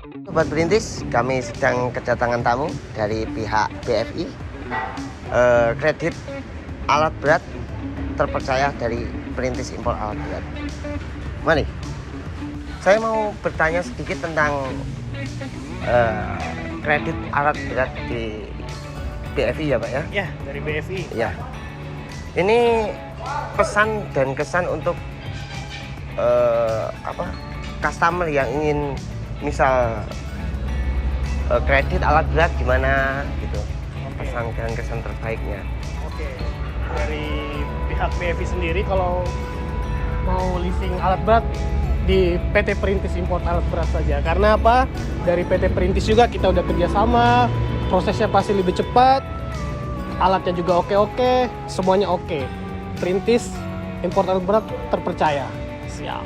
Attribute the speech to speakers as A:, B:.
A: Sobat Perintis, kami sedang kedatangan tamu dari pihak BFI, kredit alat berat terpercaya dari perintis impor alat berat. Mari, saya mau bertanya sedikit tentang kredit alat berat di BFI ya Pak ya?
B: Ya, dari BFI.
A: Ya. Ini pesan dan kesan untuk customer yang ingin misal kredit alat berat gimana gitu. Pesan dan kesan terbaiknya.
B: Oke. Dari pihak BFI sendiri kalau mau leasing alat berat di PT Perintis Import Alat Berat saja. Karena apa? Dari PT Perintis juga kita udah kerjasama, prosesnya pasti lebih cepat, alatnya juga oke, semuanya oke. Perintis Import Alat Berat terpercaya. Siap.